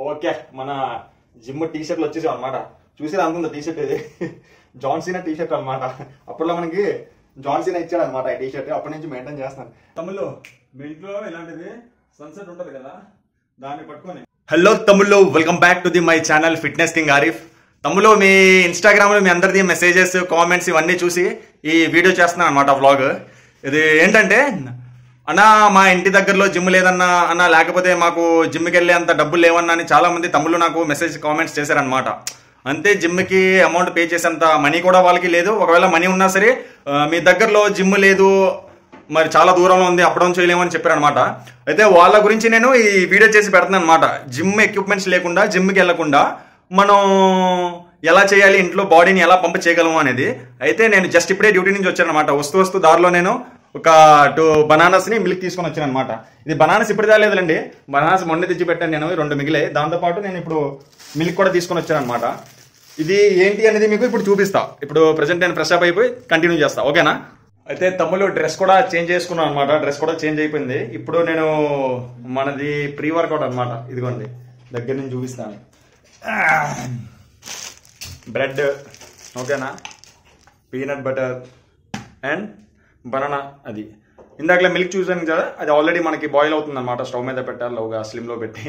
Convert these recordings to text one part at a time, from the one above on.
Okay, మన gym tea షర్ట్లు వచ్చేసాం అనమాట. చూసేది అనుకుందా టీ షర్ట్ ఇది జాన్సీనా టీ షర్ట్ అనమాట. అప్పట్లో మనకి జాన్సీనా ఇచ్చాడు అనమాట ఈ టీ షర్ట్. అప్పటి నుంచి మెయింటైన్ చేస్తాను. తమ్ముళ్ళు, మీ ఇంట్లో ఇలాంటిది సన్సెట్ ఉంటది కదా, దాన్ని పట్టుకొని. హలో తమ్ముళ్ళు, welcome back to the my channel fitness king Arif. తమ్ముళ్ళు, మీ ఇన్స్టాగ్రామ్ లో మీ అందరిది మెసేజెస్, కామెంట్స్ ఇవన్నీ చూసి ఈ వీడియో చేస్తున్నాను అనమాట, వ్లాగ్. ఇది ఏంటంటే, అన్నా మా ఇంటి దగ్గరలో జిమ్ లేదన్నా అన్న, లేకపోతే మాకు జిమ్కి వెళ్ళే అంత డబ్బులు లేవన్నా అని చాలా మంది తమ్ముళ్ళు నాకు మెసేజ్ కామెంట్స్ చేశారనమాట. అంతే, జిమ్కి అమౌంట్ పే చేసేంత మనీ కూడా వాళ్ళకి లేదు. ఒకవేళ మనీ ఉన్నా సరే మీ దగ్గరలో జిమ్ లేదు, మరి చాలా దూరంలో ఉంది, అప్ డౌన్ చేయలేమని చెప్పారనమాట. అయితే వాళ్ళ గురించి నేను ఈ వీడియో చేసి పెడుతున్నాను అనమాట. జిమ్ ఎక్విప్మెంట్స్ లేకుండా, జిమ్కి వెళ్లకుండా మనం ఎలా చేయాలి, ఇంట్లో బాడీని ఎలా పంప్ చేయగలము అనేది. అయితే నేను జస్ట్ ఇప్పుడే డ్యూటీ నుంచి వచ్చాను అనమాట. వస్తూ దారిలో నేను ఒక 2 బనానాస్ ని మిల్క్ తీసుకొని వచ్చాను అనమాట. ఇది బనానాస్ ఇప్పుడు తేలేదులేండి, బనానాస్ మొన్న తెచ్చి పెట్టాను నేను, 2 మిగిలే. దాంతోపాటు నేను ఇప్పుడు మిల్క్ కూడా తీసుకొని వచ్చాను అనమాట. ఇది ఏంటి అనేది మీకు ఇప్పుడు చూపిస్తా. ఇప్పుడు ప్రెసెంట్ నేను ఫ్రెష్ అప్ అయిపోయి కంటిన్యూ చేస్తా, ఓకేనా? అయితే తమ్ముళ్ళు, డ్రెస్ కూడా చేంజ్ చేసుకున్నాను అనమాట. డ్రెస్ కూడా చేంజ్ అయిపోయింది. ఇప్పుడు నేను మనది ప్రీ వర్కౌట్ అనమాట. ఇదిగోండి, దగ్గర నుంచి చూపిస్తాను. బ్రెడ్, ఓకేనా, పీనట్ బటర్ అండ్ బనానా. అది ఇందాకలే మిల్క్ చూసాను కదా, అది ఆల్రెడీ మనకి బాయిల్ అవుతుంది అనమాట. స్టవ్ మీద పెట్టాలి లోగా, స్లిమ్లో పెట్టి.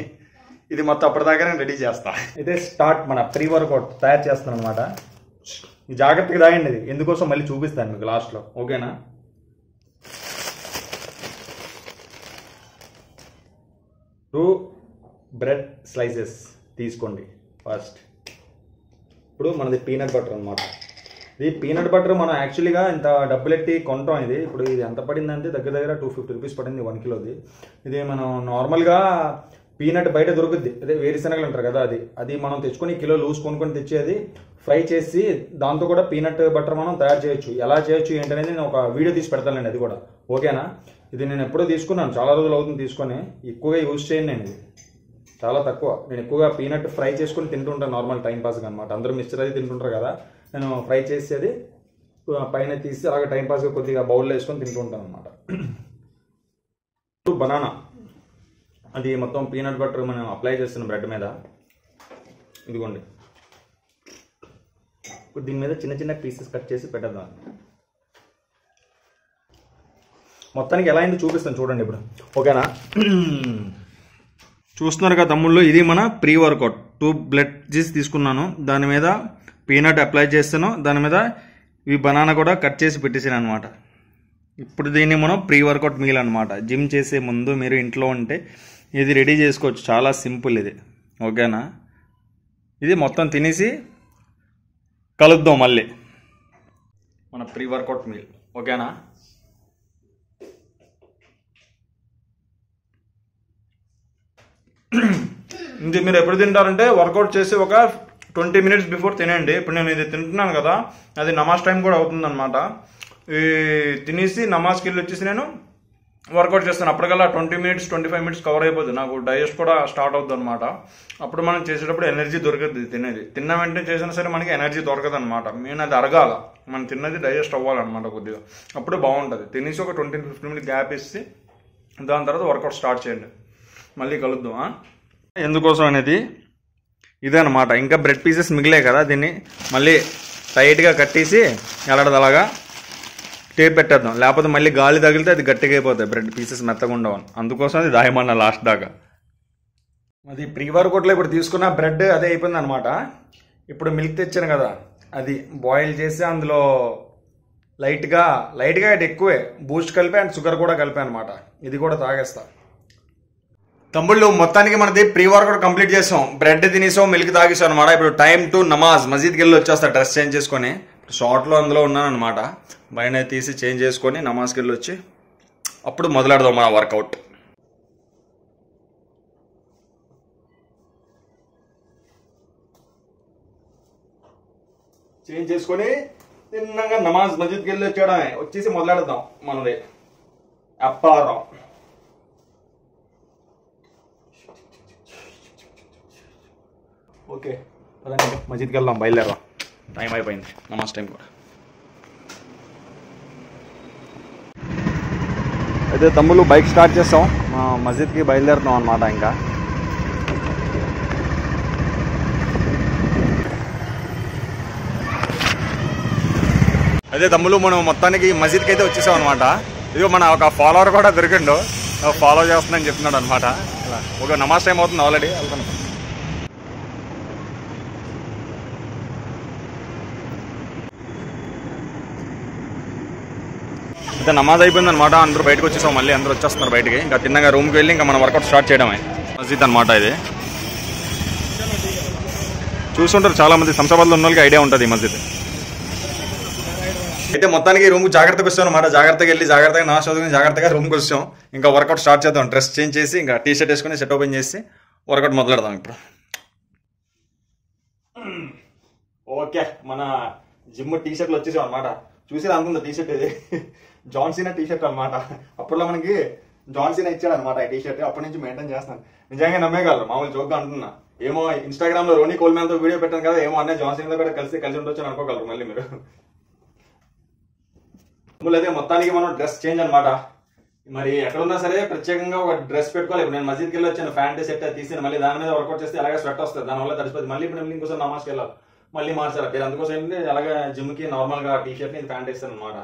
ఇది మొత్తం అప్పటిదాకా నేను రెడీ చేస్తా. అయితే స్టార్ట్ మన ప్రీ వర్కౌట్ తయారు చేస్తాను అనమాట. జాగ్రత్తగా తాగండి, ఇది ఎందుకోసం మళ్ళీ చూపిస్తాను మీకు లాస్ట్లో, ఓకేనా? 2 బ్రెడ్ స్లైసెస్ తీసుకోండి ఫస్ట్. ఇప్పుడు మనది పీనట్ బటర్ అనమాట. ఇది పీనట్ బటర్ మనం యాక్చువల్గా ఇంత డబ్బులు ఎట్టి కొంటాం. ఇది ఇప్పుడు ఇది ఎంత పడిందంటే దగ్గర 250 రూపీస్ పడింది 1 కిలోది. ఇది మనం నార్మల్గా పీనట్ బయట దొరుకుద్ది, అదే వేరుశనగలు అంటారు కదా, అది మనం తెచ్చుకొని కిలో లూజ్ కొనుక్కొని తెచ్చి అది ఫ్రై చేసి దాంతో కూడా పీనట్ బటర్ మనం తయారు చేయొచ్చు. ఎలా చేయొచ్చు ఏంటనేది నేను ఒక వీడియో తీసి పెడతానండి, అది కూడా, ఓకేనా? ఇది నేను ఎప్పుడో తీసుకున్నాను, చాలా రోజులు అవుతుంది తీసుకొని. ఎక్కువగా యూజ్ చేయను నేను, ఇది చాలా తక్కువ. నేను ఎక్కువగా పీనట్ ఫ్రై చేసుకొని తింటుంటాను, నార్మల్ టైం పాస్గా అనమాట. అందరూ మిక్చర్ అది తింటుంటారు కదా, నేను ఫ్రై చేసి అది పైన తీసి అలాగే టైం పాస్గా కొద్దిగా బౌల్లో వేసుకొని తింటుంటాను అనమాట. బనానా, అది మొత్తం పీనట్ బటర్ మనం అప్లై చేస్తున్న బ్రెడ్ మీద. ఇదిగోండి, దీని మీద చిన్న చిన్న పీసెస్ కట్ చేసి పెట్టేద్దాం. మొత్తానికి ఎలా అయిందో చూపిస్తాను చూడండి ఇప్పుడు, ఓకేనా? చూస్తున్నారు కదా తమ్ముళ్ళు, ఇది మన ప్రీ వర్కౌట్. 2 బ్రెడ్ చీజ్ తీసుకున్నాను, దాని మీద పీనట్ అప్లై చేస్తాను, దాని మీద ఈ బనానా కూడా కట్ చేసి పెట్టేసాను అనమాట. ఇప్పుడు దీన్ని మనం ప్రీ వర్కౌట్ మీల్ అనమాట. జిమ్ చేసే ముందు మీరు ఇంట్లో ఉంటే ఇది రెడీ చేసుకోవచ్చు, చాలా సింపుల్ ఇది, ఓకేనా? ఇది మొత్తం తినేసి కలుద్దాం మళ్ళీ మన ప్రీ వర్కౌట్ మీల్, ఓకేనా? ఇది మీరు ఎప్పుడు తింటారంటే వర్కౌట్ చేసి ఒక 20 మినిట్స్ బిఫోర్ తినండి. ఇప్పుడు నేను ఇది తింటున్నాను కదా, అది నమాజ్ టైం కూడా అవుతుంది అనమాట. ఈ తినేసి నమాజ్కి వెళ్ళి వచ్చేసి నేను వర్కౌట్ చేస్తాను. అప్పటికల్లా 20 మినిట్స్ 25 మినిట్స్ కవర్ అయిపోతుంది. నాకు డైజెస్ట్ కూడా స్టార్ట్ అవుతుంది అనమాట. అప్పుడు మనం చేసేటప్పుడు ఎనర్జీ దొరకదు. తినేది తిన్న వెంటనే చేసినా సరే మనకి ఎనర్జీ దొరకదు అనమాట. మెయిన్ అది అరగాల, మనం తిన్నది డైజెస్ట్ అవ్వాలన్నమాట కొద్దిగా, అప్పుడు బాగుంటుంది. తినేసి ఒక 20-15 మినిట్స్ గ్యాప్ ఇస్తే దాని తర్వాత వర్కౌట్ స్టార్ట్ చేయండి. మళ్ళీ కలుద్దాం. ఎందుకోసం అనేది ఇదే అనమాట. ఇంకా బ్రెడ్ పీసెస్ మిగిలే కదా, దీన్ని మళ్ళీ టైట్గా కట్టేసి ఎలాడదలాగా టేప్ పెట్టేద్దాం, లేకపోతే మళ్ళీ గాలి తగిలితే అది గట్టిగా అయిపోతాయి, బ్రెడ్ పీసెస్ మెత్తగా ఉండవని. అందుకోసం అది దాయమన్నా లాస్ట్ దాకా. అది ప్రీ వర్కౌట్లో ఇప్పుడు తీసుకున్న బ్రెడ్ అదే అయిపోయింది అనమాట. ఇప్పుడు మిల్క్ తెచ్చాను కదా, అది బాయిల్ చేసి అందులో లైట్గా అది ఎక్కువే బూస్ట్ కలిపి అండ్ షుగర్ కూడా కలిపి అనమాట. ఇది కూడా తాగేస్తా. తమ్ముళ్ళు, మొత్తానికి మనది ప్రీ వర్కౌట్ కంప్లీట్ చేసాం. బ్రెడ్ తినేసాం, మిల్క్ తాగేసాం అనమాట. ఇప్పుడు టైం టు నమాజ్. మసీద్కి వెళ్ళి వచ్చేస్తా డ్రెస్ చేంజ్ చేసుకొని. షార్ట్లో అందులో ఉన్నాను అనమాట. బయట తీసి చేంజ్ చేసుకొని నమాజ్కి వెళ్ళి వచ్చి అప్పుడు మొదలెడదాం మన వర్కౌట్. చేంజ్ చేసుకొని తిన్నాక నమాజ్ మసీద్కి వెళ్ళి వచ్చేయడమే. వచ్చేసి మొదలెడదాం మనది అప్పారం. ఓకే, అదండి, మసీద్కి వెళ్దాం, బయలుదేరదాం. టైం అయిపోయింది, నమాజ్ టైం కూడా. అయితే తమ్ముళ్ళు బైక్ స్టార్ట్ చేస్తాం, మసీద్కి బయలుదేరుతాం అనమాట. ఇంకా అదే తమ్ముళ్ళు మనం మొత్తానికి మసీద్కి అయితే వచ్చేసాం అనమాట. ఇదిగో మన ఒక ఫాలోవర్ కూడా దొరికిండు, ఫాలో చేస్తుందని చెప్తున్నాడు అనమాట. ఒక నమాజ్ టైం అవుతుంది ఆల్రెడీ. వెళ్తాను. అయితే నమాజ్ అయిపోయింది అనమాట. అందరూ బయటకు వచ్చేసాం, మళ్ళీ అందరూ వచ్చేస్తున్నారు బయటికి. ఇంకా తిన్నగా రూమ్కి వెళ్ళి ఇంకా మన వర్కౌట్ స్టార్ట్ చేయడమే. మసీద్ అనమాట ఇది. చూస్తుంటారు చాలా మంది, శంషాబాద్లో ఉన్న వాళ్ళకి ఐడియా ఉంటుంది ఈ మసీద్. అయితే మొత్తానికి రూమ్కి జాగ్రత్తగా వస్తాం అనమాట. జాగ్రత్తగా వెళ్ళి జాగ్రత్తగా నా చదువుకుని జాగ్రత్తగా రూమ్కి వచ్చాం. ఇంకా వర్కౌట్ స్టార్ట్ చేద్దాం. డ్రెస్ చేంజ్ చేసి ఇంకా టీ షర్ట్ వేసుకుని సెట్ ఓపెన్ చేసి వర్కౌట్ మొదలెడదాం ఇప్పుడు. ఓకే, మన జిమ్ టీ షర్ట్లు వచ్చేసాం అనమాట. చూసి అనుకుందా టీ షర్ట్ ఇది జాన్ సీనా టీ షర్ట్ అనమాట. అప్పట్లో మనకి జాన్ సీనా ఇచ్చాడు అనమాట ఈ టీ షర్ట్. అప్పటి నుంచి మెయింటైన్ చేస్తాను. నిజంగా నమ్మేయగలరు, మామూలు జోక్గా అంటున్నా. ఏమో ఇన్స్టాగ్రామ్ లో రోనీ కోల్మ్యాన్ తో వీడియో పెట్టాను కదా, ఏమో అన్న జాన్ సీనా కూడా కలిసి ఉండొచ్చు అనుకోగలరు మళ్ళీ మీరు. అయితే మొత్తానికి మనం డ్రెస్ చేంజ్ అనమాట. మరి ఎక్కడున్నా సరే ప్రత్యేకంగా ఒక డ్రెస్ పెట్టుకోవాలి. ఇప్పుడు నేను మసీద్కి వెళ్ళి వచ్చాను, ప్యాంట్ సెట్ తీసి మళ్ళీ దాని మీద వర్కౌట్ చేస్తే అలాగే స్వెట్ వస్తుంది, దానివల్ల తడిసిపోతుంది. మళ్ళీ ఇప్పుడు ఇంకోసం నమాజ్కి వెళ్ళాలి, మళ్ళీ మార్చాలి పేరు. అందుకోసం ఏంటంటే అలాగే జిమ్కి నార్మల్ గా టీ షర్ట్ ప్యాంట్ వేస్తాను అనమాట.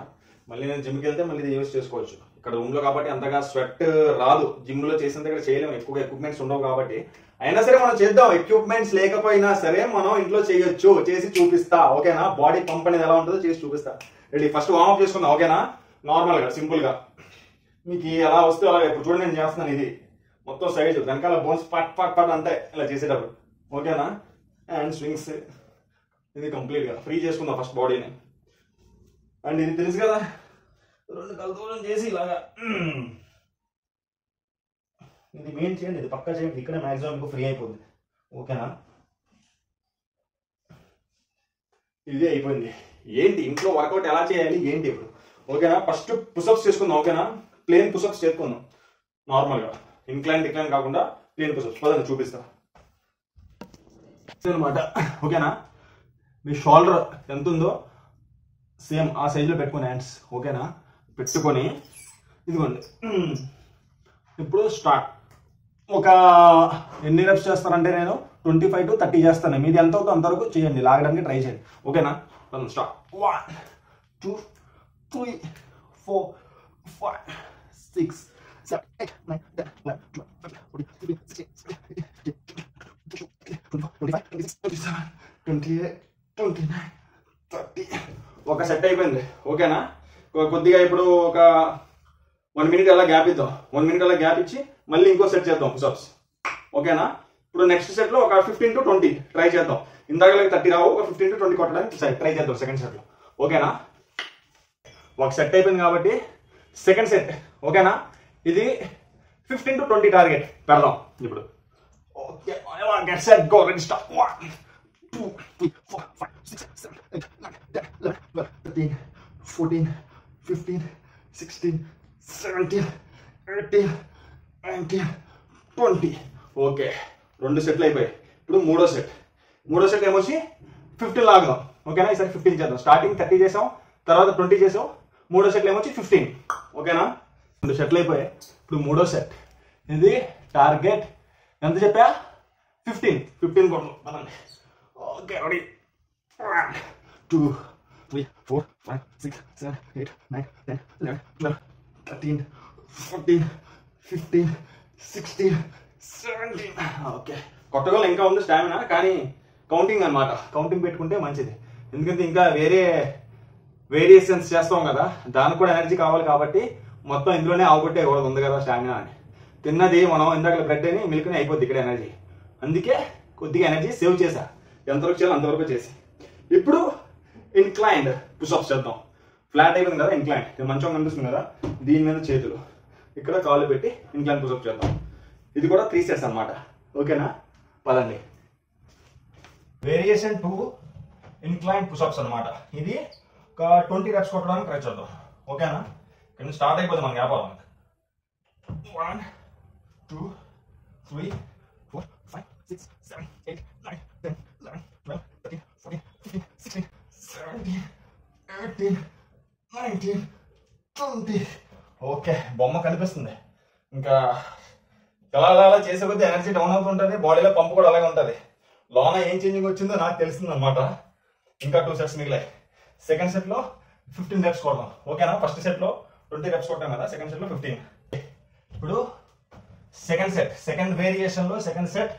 మళ్ళీ నేను జిమ్కి వెళ్తే మళ్ళీ ఇది యూజ్ చేసుకోవచ్చు. ఇక్కడ రూమ్ లో కాబట్టి అంతగా స్వెట్ రాదు. జిమ్ లో చేసేంత ఇక్కడ చేయలేము, ఎక్కువగా ఎక్విప్మెంట్స్ ఉండవు కాబట్టి. అయినా సరే మనం చేద్దాం. ఎక్విప్మెంట్స్ లేకపోయినా సరే మనం ఇంట్లో చేయొచ్చు, చేసి చూపిస్తా. ఓకేనా, బాడీ పంప్ అనేది ఎలా ఉంటుందో చేసి చూపిస్తా. రెడీ, ఫస్ట్ వార్మప్ చేసుకుందాం. ఓకేనా, నార్మల్ గా సింపుల్ గా మీకు ఎలా వస్తే అలా. ఇప్పుడు చూడండి నేను చేస్తున్నాను, ఇది మొత్తం సైజ్ వెనకాల బోన్స్ పట్ పట్ పట్ అంటే ఇలా చేసేటప్పుడు. ఓకేనా, అండ్ స్వింగ్స్ ఇది కంప్లీట్ గా ఫ్రీ చేసుకుందాం ఫస్ట్ బాడీని. అండ్ ఇది తెలుసు కదా, 2 కళ్ళ దూరం చేసి ఇలాగా ఇది మెయిన్ చేయండి, ఇది పక్కా చేయండి. ఇక్కడే మాక్సిమం మీకు ఫ్రీ అయిపోతుంది. ఓకేనా, ఇది అయిపోయింది. ఏంటి ఇంట్లో వర్కౌట్ ఎలా చేయాలి ఏంటి ఇప్పుడు. ఓకేనా, ఫస్ట్ పుషప్స్ చేసుకుందాం. ఓకేనా, ప్లేన్ పుషప్స్ చేసుకుందాం నార్మల్ గా, ఇంక్లైన్ డిక్లైన్ కాకుండా ప్లేన్ పుషప్స్. పదండి చూపిస్తా అనమాట. ఓకేనా, మీ షోల్డర్ ఎంత ఉందో సేమ్ ఆ సైజ్ లో పెట్టుకుని హ్యాండ్స్. ఓకేనా, పెట్టుకొని ఇదిగోండి. ఇప్పుడు స్టార్ట్. ఒక ఎన్ని రెప్స్ చేస్తారంటే నేను 25 to 30 చేస్తాను. మీది ఎంత అవుతుందో అంతవరకు చేయండి, లాగడానికి ట్రై చేయండి. ఓకేనా, స్టార్ట్. 1 2 3 4 5 6 7 8 9 10 11 12 13 14 15 16 17 25 26 27 28 29 30. ఒక సెట్ అయిపోయింది. ఓకేనా, కొద్దిగా ఇప్పుడు ఒక 1 minute అలా గ్యాప్ ఇద్దాం. 1 minute అలా గ్యాప్ ఇచ్చి మళ్ళీ ఇంకో సెట్ చేద్దాం పుషప్స్. ఓకేనా, ఇప్పుడు నెక్స్ట్ సెట్ లో ఒక 15 to 20 ట్రై చేద్దాం. ఇందాక 30 రావు, ఒక 15 to 20 కొట్టడానికి ట్రై చేద్దాం సెకండ్ సెట్ లో. ఓకేనా, ఒక సెట్ అయిపోయింది కాబట్టి సెకండ్ సెట్. ఓకేనా, ఇది 15 to 20 టార్గెట్ పెడదాం ఇప్పుడు. Okay, get set go, ready start. 1 2 3 4 5 6 7 8 9 10 11 12 13 14 15 16 17 18 19 20. Okay, 2 సెట్లు అయిపోయాయి. ఇప్పుడు మూడో సెట్ ఏమొచ్చి 15 లాగుదాం. ఓకేనా, ఈసారి 15 చేద్దాం. స్టార్టింగ్ 30 చేసాం, తర్వాత 20 చేసాం. మూడో సెట్లు ఏమొచ్చి 15. ఓకేనా, 2 సెట్లు అయిపోయాయి. ఇప్పుడు మూడో సెట్. ఇది టార్గెట్ ఎంత చెప్పా, 15 కొట్టు. Okay, ready. 1 2 3 4 5 6 7 8 9 10 11 12 13 14 15 16 17. ఓకే, కొత్తగా ఇంకా ఉంది స్టామినా, కానీ కౌంటింగ్ అనమాట. కౌంటింగ్ పెట్టుకుంటే మంచిది. ఎందుకంటే ఇంకా వేరే వేరియేషన్స్ చేస్తాం కదా, దానికి కూడా ఎనర్జీ కావాలి. కాబట్టి మొత్తం ఇందులోనే అవగొట్టే కూడా ఉంది కదా స్టామినా అని. తిన్నది మనం ఇందాక బ్రెడ్ అని మిల్క్ అని అయిపోద్ది ఇక్కడ ఎనర్జీ. అందుకే కొద్దిగా ఎనర్జీ సేవ్ చేశా, ఎంతవరకు చేయాలి అంతవరకు చేసి. ఇప్పుడు ఇన్క్లైన్డ్ పుషప్స్ చేద్దాం. ఫ్లాట్ అయిపోయింది కదా ఇన్క్లైన్, ఇది మంచిగా కనిపిస్తుంది కదా, దీని మీద చేతులు ఇక్కడ కాళ్ళు పెట్టి ఇన్క్లైన్ పుషప్ చేద్దాం. ఇది కూడా 3 sets అనమాట. ఓకేనా, పదండి. వేరియేషన్ 2 ఇన్క్లైన్ పుషప్స్ అనమాట. ఇది ఒక 20 reps కొట్టడానికి ట్రై చేద్దాం. ఓకేనా, ఇక్కడ స్టార్ట్ అయిపోతుంది మన వ్యాపారం. 1 2 3 4 5 6 7 8 9 10 11 12 13 14 15 16 17 18 19 20. ఓకే, బొమ్మ కనిపిస్తుంది. ఇంకా అలా చేసే కొద్దీ ఎనర్జీ డౌన్ అవుతుంటుంది, బాడీలో పంపు కూడా అలాగే ఉంటుంది. లోన ఏం చేంజింగ్ వచ్చిందో నాకు తెలిసింది అనమాట. ఇంకా 2 sets మిగిలాయి. సెకండ్ సెట్ లో 15 రెప్స్ కొడదాం. ఓకేనా? ఫస్ట్ సెట్ లో 20 రెప్స్ కొట్టాం కదా, సెకండ్ సెట్ లో 15. ఇప్పుడు సెకండ్ సెట్, సెకండ్ వేరియేషన్ లో సెకండ్ సెట్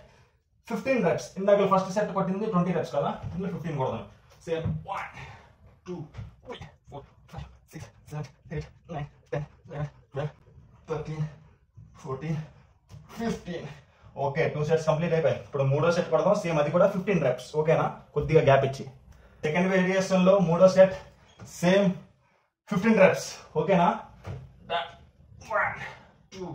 15 రెప్స్. ఇందాక ఫస్ట్ సెట్ కొట్టింది 20 రెప్స్ కదా, ఇందులో 15 కొడదాం. సేమ్ 1 2 3 4 5 6 7 8 9 10 11 12 13 14 15. ఓకే, 2 సెట్స్ కంప్లీట్ అయిపోయాయి. ఇప్పుడు మూడో సెట్ కొడదాం. సేమ్ అది కూడా 15 రెప్స్. ఓకేనా? కొద్దిగా గ్యాప్ ఇచ్చి సెకండ్ వేరియేషన్ లో మూడో సెట్ సేమ్ 15 రెప్స్. ఓకేనా? 1 2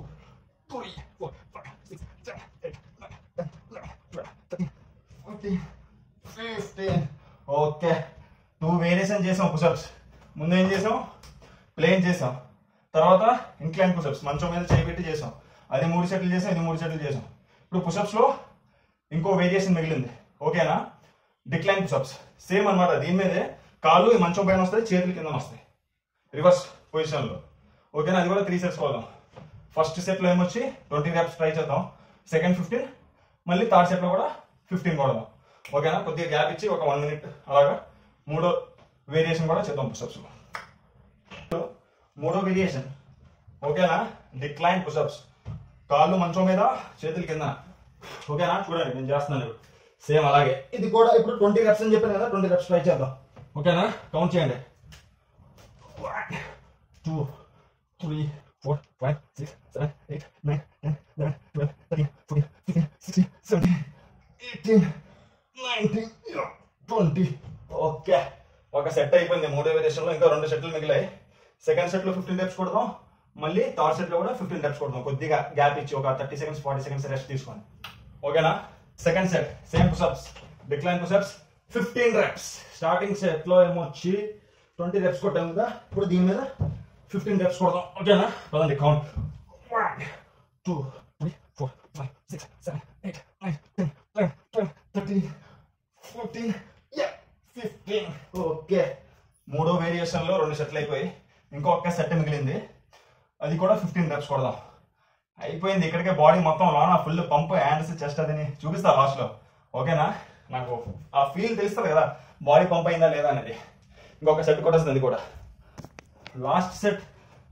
3 4 5 6 7 8 9 10 11 12 13 14 15. ఓకే, 2 వేరియేషన్ చేసాం పుషప్స్. ముందు ఏం చేసాం? ప్లేన్ చేసాం. తర్వాత ఇంక్లైన్ పుషప్స్ మంచం మీద చేపెట్టి చేసాం. అది 3 సెట్లు చేసాం, ఇది 3 సెట్లు చేసాం. ఇప్పుడు పుషప్స్ లో ఇంకో వేరియేషన్ మిగిలింది. ఓకేనా? Decline push-ups. సేమ్ అనమాట. దీని మీదే కాళ్ళు మంచం పైన వస్తాయి, చేతులు కింద వస్తాయి రివర్స్ పొజిషన్ లో. ఓకేనా? అది కూడా 3 సెట్స్ కొడదాం. ఫస్ట్ సెట్ లో ఏమొచ్చి 20 రెప్స్ ట్రై చేద్దాం. సెకండ్ 15, మళ్ళీ థర్డ్ సెట్ లో కూడా 15 కొడదాం. ఓకేనా? కొద్దిగా గ్యాప్ ఇచ్చి ఒక 1 మినిట్ అలాగా మూడో వేరియేషన్ కూడా చేద్దాం పుషప్స్ లో. మూడో వేరియేషన్ ఓకేనా? Decline push-ups. కాళ్ళు మంచం మీద, చేతుల కింద. ఓకేనా? చూడండి నేను చేస్తున్నాను సేమ్ అలాగే. ఇది కూడా ఇప్పుడు 20 రెప్స్ అని చెప్పాను కదా, 20 రెప్స్ ట్రై చేద్దాం. ఓకేనా? కౌంట్ చేయండి. 1 2 3 4 5 6 7 8 9 10 11 12 13 14 15 16 17 18 19 20. ఓకే, ఒక సెట్ అయిపోయింది మూడో వేరియేషన్ లో. ఇంకా 2 సెట్లు మిగిలాయి. సెకండ్ సెట్ లో 15 రెప్స్ కొడదాం. మళ్ళీ థర్డ్ సెట్ లో కూడా 15 రెప్స్ కొడదాం. కొద్దిగా గ్యాప్ ఇచ్చి ఒక 30 సెకండ్స్ 40 సెకండ్స్ రెస్ట్ తీసుకోండి. ఓకేనా? Second set same push-ups, decline push-ups 15 reps. Starting set లో ఏమొచ్చి 20 రెప్స్ కొట్టాం కదా, ఇప్పుడు దీని మీద 15 రెప్స్ కొడదాం. ఓకేనా? పదండి కౌంట్. 1 2 3 4 5 6 7 8 9 10 11 12 13 14 15. ఓకే, మూడో వేరియేషన్ లో 2 సెట్లు అయిపోయి ఇంకొక సెట్ మిగిలింది. అది కూడా 15 రెప్స్ కొడదాం. అయిపోయింది. ఇక్కడికే బాడీ మొత్తం లోన ఫుల్ పంప్, హ్యాండ్స్, చెస్ట్ అది చూపిస్తా లాస్ట్ లో. ఓకేనా? నాకు ఆ ఫీల్ తెలుస్తుంది కదా, బాడీ పంప్ అయిందా లేదా అనేది. ఇంకొక సెట్ కొట్టేస్తుంది. అది కూడా లాస్ట్ సెట్.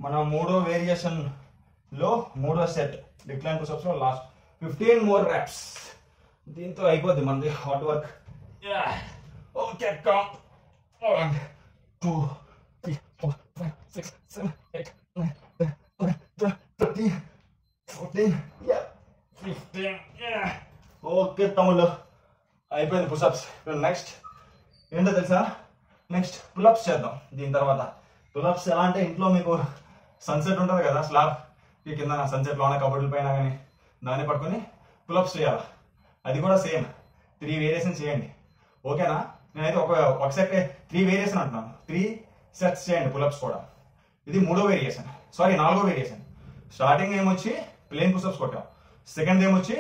మన మూడో వేరియేషన్ లో మూడో సెట్ డిక్లైన్ పుషప్స్ లో లాస్ట్ 15 మోర్ రెప్స్. దీంతో అయిపోద్ది మనది hard work. Okay, count 1 2 3 4 5 6 7 8 9 10 11 12 13 14 15. Okay తమ్ముళ్ళు, అయిపోయింది పుషప్స్. నెక్స్ట్ ఏంటో తెలుసా? నెక్స్ట్ పులప్స్ చేద్దాం. దీని తర్వాత పులప్స్ ఎలా అంటే, ఇంట్లో మీకు సన్సెట్ ఉంటుంది కదా, స్లాబ్ ఈ కింద సన్సెట్ లోన కబోర్డుల పైన కానీ దాన్ని పట్టుకొని పులప్స్ చేయాలి. అది కూడా సేమ్ 3 వేరియేషన్ చేయండి. ఓకేనా? నేనైతే ఒక సెట్ 3 వేరియేషన్ అంటున్నాను. 3 సెట్స్ చేయండి పులప్స్ కూడా. ఇది మూడో వేరియేషన్, సారీ 4గో వేరియేషన్. స్టార్టింగ్ ఏమొచ్చి ప్లేన్ పుషప్స్ కొట్టాం. సెకండ్ ఏమొచ్చి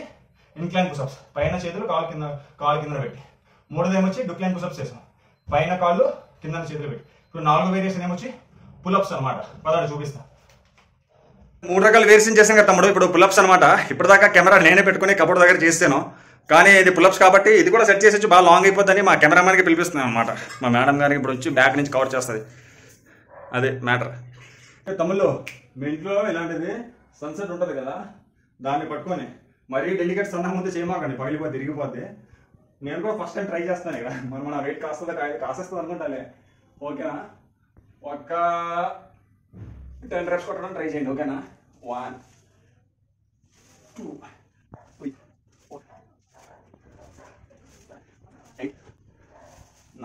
ఇన్క్లైన్ పుషప్స్, పైన చేతులు కాలు కింద పెట్టి. మూడోది ఏమొచ్చి డిక్లైన్ పుషప్స్ చేసాం, పైన కాళ్ళు కింద చేతులు పెట్టి. ఇప్పుడు 4గో వేరియేషన్ ఏమొచ్చి పులప్స్ అనమాట. పదాలు చూపిస్తా. 3 రకాల వేరియేషన్ చేసాం కదా తమ్ముడు. ఇప్పుడు పులప్స్ అనమాట. ఇప్పటిదాకా కెమెరా నేనే పెట్టుకుని కబోర్డ్ దగ్గర చేస్తాను, కానీ ఇది పులప్స్ కాబట్టి ఇది కూడా సెట్ చేసి బాగా లాంగ్ అయిపోద్దని మా కెమెరామ్యాన్కి పిలిపిస్తున్నాను అనమాట. మా మేడం గారికి ఇప్పుడు వచ్చి బ్యాక్ నుంచి కవర్ చేస్తుంది. అదే మ్యాటర్. తమ్ముళ్ళు, మీ ఇంట్లో ఇలాంటిది సన్సెట్ ఉంటుంది కదా, దాన్ని పట్టుకొని మరీ డెలికేట్ సన్న ముందు చేయమాకండి, పగిలిపోద్ది, తిరిగిపోద్ది. నేను కూడా ఫస్ట్ టైం ట్రై చేస్తాను ఇక్కడ. మరి మన వెయిట్ కాసేస్తుంది అనుకుంటాలే. ఓకేనా? ఒక 10 రెప్స్ కొట్టడం ట్రై చేయండి. ఓకేనా? 1 2 3 4 8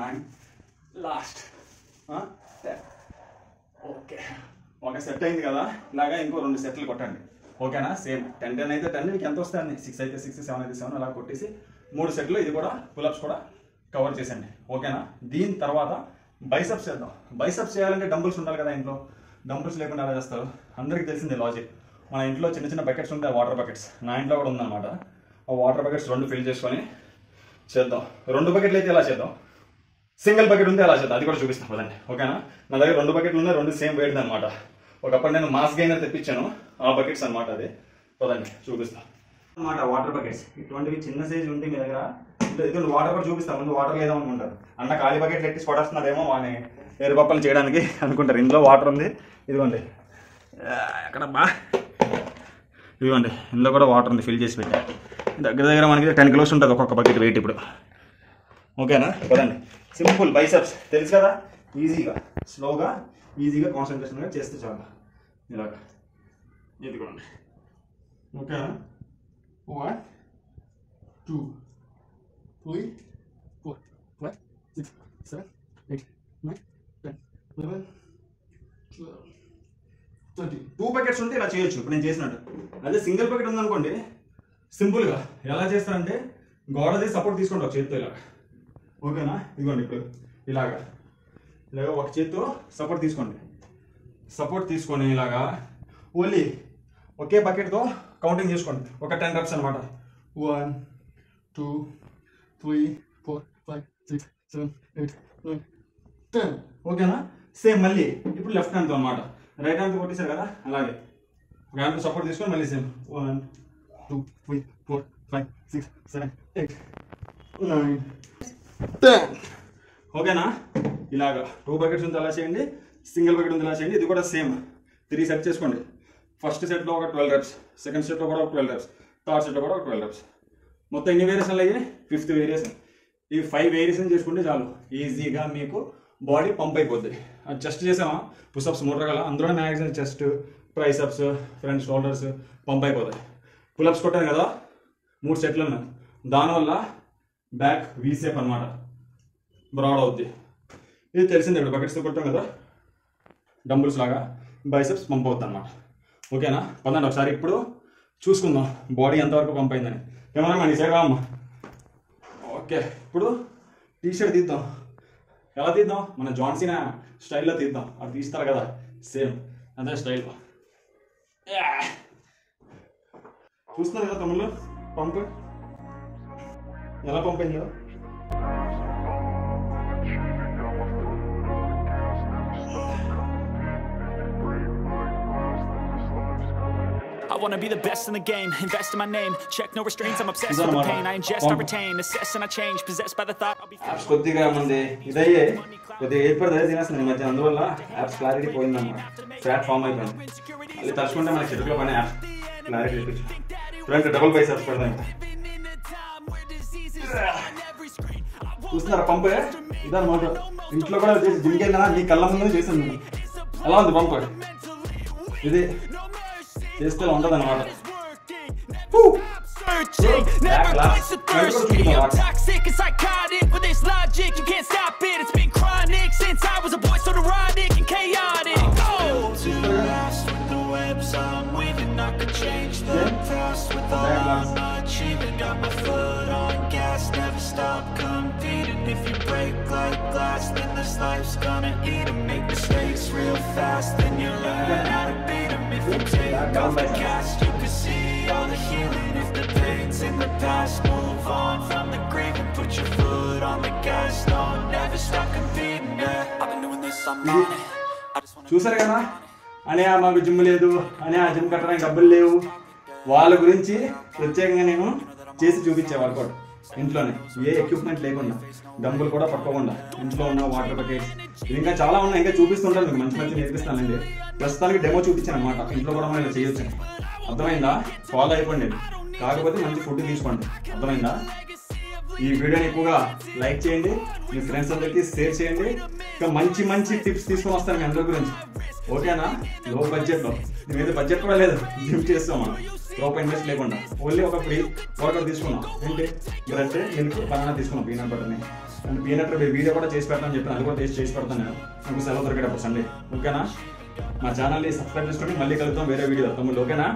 9 లాస్ట్ 10. ఓకే, ఒక సెట్ అయింది కదా, ఇలాగా ఇంకో 2 సెట్లు కొట్టండి. ఓకేనా? సేమ్ 10 అయితే 10, మీకు ఎంత వస్తాయండి? 6 అయితే 6, 7 అయితే 7 అలా కొట్టేసి 3 సెట్లు ఇది కూడా పులప్స్ కూడా కవర్ చేసండి. ఓకేనా? దీని తర్వాత బైసెప్స్ చేద్దాం. బైసెప్స్ చేయాలంటే డంబుల్స్ ఉండాలి కదా ఇంట్లో. డంబుల్స్ లేకుండా ఎలా చేస్తారు? అందరికీ తెలిసిందే లాజిక్. మన ఇంట్లో చిన్న చిన్న బకెట్స్ ఉంటాయి, వాటర్ బకెట్స్. నా ఇంట్లో కూడా ఉందన్నమాట. ఆ వాటర్ బకెట్స్ 2 ఫిల్ చేసుకొని చేద్దాం. 2 బకెట్లు అయితే ఎలా చేద్దాం, సింగిల్ బకెట్ ఉంది అలా చేద్దాం. అది కూడా చూపిస్తాను పదండి. ఓకేనా? నా దగ్గర 2 బకెట్లు ఉన్నాయి, 2 సేమ్ వెయిట్ అనమాట. ఒకప్పుడు నేను మాస్ గెయినర్ తెప్పించాను, ఆ బకెట్స్ అనమాట. అది పదండి చూపిస్తాను అనమాట. వాటర్ బకెట్స్ ఇటువంటివి చిన్న సైజు ఉంటే మీ దగ్గర ఇది వాటర్ కూడా చూపిస్తాం, ముందు వాటర్ లేదా అనుకుంటారు. అన్న ఖాళీ బకెట్లు ఎట్టి పడేస్తున్నారేమో వాని ఎరుపప్పలు చేయడానికి అనుకుంటారు. ఇందులో వాటర్ ఉంది, ఇదిగోండి ఎక్కడ బా, ఇదిగోండి ఇందులో కూడా వాటర్ ఉంది, ఫిల్ చేసి పెట్టా. దగ్గర మనకి 10 kilos ఉంటుంది ఒక్కొక్క బకెట్ వెయిట్ ఇప్పుడు. ఓకేనా కదండి, సింపుల్ బైసెప్స్ తెలుసు కదా, ఈజీగా స్లోగా ఈజీగా కాన్సన్ట్రేషన్గా చేస్తే చాలు ఇలాగా. ఇదిగోండి ఓకేనా. 1 2 3 4 5 6 7 8 9 10 11 12 13. 2 బకెట్స్ ఉంటే ఇలా చేయొచ్చు ఇప్పుడు నేను చేసినట్టు. అదే సింగిల్ బకెట్ ఉందనుకోండి, సింపుల్గా ఎలా చేస్తారంటే గోడది సపోర్ట్ తీసుకుంటాం చేతితో ఇలాగా. ఓకేనా, ఇదిగోండి ఇప్పుడు ఇలాగా ఒక చేతితో సపోర్ట్ తీసుకోండి. సపోర్ట్ తీసుకొని ఇలాగా ఓన్లీ ఒకే బకెట్తో కౌంటింగ్ చేసుకోండి. ఒక 10 reps అనమాట. 1 2 3 4 5 6 7 8 9 10. ఓకేనా. సేమ్ మళ్ళీ ఇప్పుడు లెఫ్ట్ హ్యాండ్తో అనమాట. రైట్ హ్యాండ్తో కొట్టేశారు కదా, అలాగే ఒక హ్యాండ్తో సపోర్ట్ తీసుకొని మళ్ళీ సేమ్ 1 2 3 4 5 6 7 8 9 10. ఓకేనా. ఇలాగా 2 బకెట్స్ ఉంది అలా చేయండి, సింగిల్ బకెట్ ఉంది అలా చేయండి. ఇది కూడా సేమ్ 3 సెట్ చేసుకోండి. ఫస్ట్ సెట్లో ఒక 12 reps, సెకండ్ సెట్లో కూడా ఒక 12 reps, థర్డ్ సెట్లో కూడా ఒక 12 reps. మొత్తం ఎన్ని వేరియేషన్లు అయ్యాయి? 5th variation. ఈ 5 వేరియేషన్ చేసుకుంటే చాలు, ఈజీగా మీకు బాడీ పంప్ అయిపోద్ది. అది చెస్ట్ చేసామా, పుషప్స్ 3 రకాల, అందులో maximum chest, triceps, front shoulders pump అయిపోతాయి. పులప్స్ కొట్టాను కదా 3 సెట్లు ఉన్నాయి, దానివల్ల బ్యాక్ వీ షేప్ అనమాట బ్రాడ్ అవుద్ది. ఇది తెలిసిందే, ఇప్పుడు బకెట్స్తో కొట్టాం కదా డంబుల్స్ లాగా బైసెప్స్ పంప్ అవుతుంది అనమాట. ఓకేనా. పదండి ఒకసారి ఇప్పుడు చూసుకుందాం బాడీ ఎంతవరకు పంప్ అయిందని. ఏమన్నా మన సైడ్ రామ్మా. ఓకే, ఇప్పుడు టీషర్ట్ తీద్దాం. ఎలా తీద్దాం? మన జాన్ సీనా స్టైల్లో తీద్దాం. అది తీస్తారు కదా సేమ్ అదే స్టైల్లో. చూస్తున్నారు కదా తమ్ముళ్ళు పంప్ ఎలా పంప్ అయిందో. I wanna be the best in the game, invest in my name, check no restraints, I'm obsessed with the pain, I ingest, I retain, assess and I change, possessed by the thought I'll be apps కొద్దిగా ముందే ఇదయ్యే కొద్దిగా ఏర్పడితే తినేస్తుంది ఈ మధ్య, అందువల్ల apps clarity పోయిందన్నమాట, flat form అయిపోయింది. అది తలుచుకుంటే మన చెట్టులో పని యాప్స్ క్లారిటీ చూపించు. ఫ్రంట్ డబుల్ బైసెప్స్ పెడదాం. చూస్తున్నారా పంప్ ఇదన్నమాట. ఇంట్లో కూడా చేసి జిమ్కి వెళ్ళినా నీ కళ్ళ ముందు చేసాను. ఎలా ఉంది పంప్? ఇది చేస్తే ఉండదు అనమాట. Never quench the thirst. I'm toxic and psychotic, but there's logic, you can't stop it. It's been chronic since I was a boy, so neurotic and chaotic. Oh, to last with the webs I'm weaving, I could change the past with all I'm achieving. Got my foot on gas, never stop competing. If you break like glass, then this life's gonna eat 'em. Make mistakes real fast, then you learn how to beat 'em. If you take off the cast, you can see all the healing. If the pain's in the past, move on from the grave and put your foot on the gas. No, never stop competing, yeah. I've been doing this, I'm on it. I just wanna. చూసారు కదా అనే మాకు gym లేదు అనే ఆ gym కట్టడానికి డబ్బులు లేవు, వాళ్ళ గురించి ప్రత్యేకంగా నేను చేసి చూపించే వర్కౌట్ ఇంట్లోనే, ఏ ఎక్విప్మెంట్ లేకుండా, డంబుల్ కూడా పట్టుకోకుండా, ఇంట్లో ఉన్న వాటర్ బకెట్స్ ఇంకా చాలా ఉన్నాయి. ఇంకా చూపిస్తుంటాను మీకు, మంచి మంచి నేర్పిస్తానండి. ప్రస్తుతానికి డెమో చూపించాను అనమాట. ఇంట్లో కూడా మనం ఇలా చేయొచ్చు. అర్థమైందా? ఫాలో అయిపోండి. కాకపోతే మంచి ఫుడ్ తీసుకోండి. అర్థమైందా? ఈ వీడియోని ఎక్కువగా లైక్ చేయండి, మీ ఫ్రెండ్స్ అందరికీ షేర్ చేయండి. ఇంకా మంచి మంచి టిప్స్ తీసుకొని వస్తాను మీ అందరి గురించి. ఓకేనా? లో బడ్జెట్లో, మేమైతే బడ్జెట్ కూడా లేదు, జిమ్ చేస్తాం మనం రూపాయి ఇన్వెస్ట్ లేకుండా. ఓన్లీ ఒక ఫ్రీ వర్కౌట్ తీసుకున్నాం. ఏంటి బ్రెడ్, మిల్క్, బనానా తీసుకున్నాం, పీనట్ బటర్ని. అండ్ పీనట్ వీడియో కూడా చేసి పెడతాను చెప్పాను, అది కూడా టేస్ట్ చేసి పెడతాను నేను, నాకు సెలవు దొరికేటప్పుడు సండే. ఓకేనా? మా ఛానల్ని సబ్స్క్రైబ్ చేసుకోండి. మళ్ళీ కలుద్దాం వేరే వీడియో తమ్ముళ్ళు. ఓకేనా?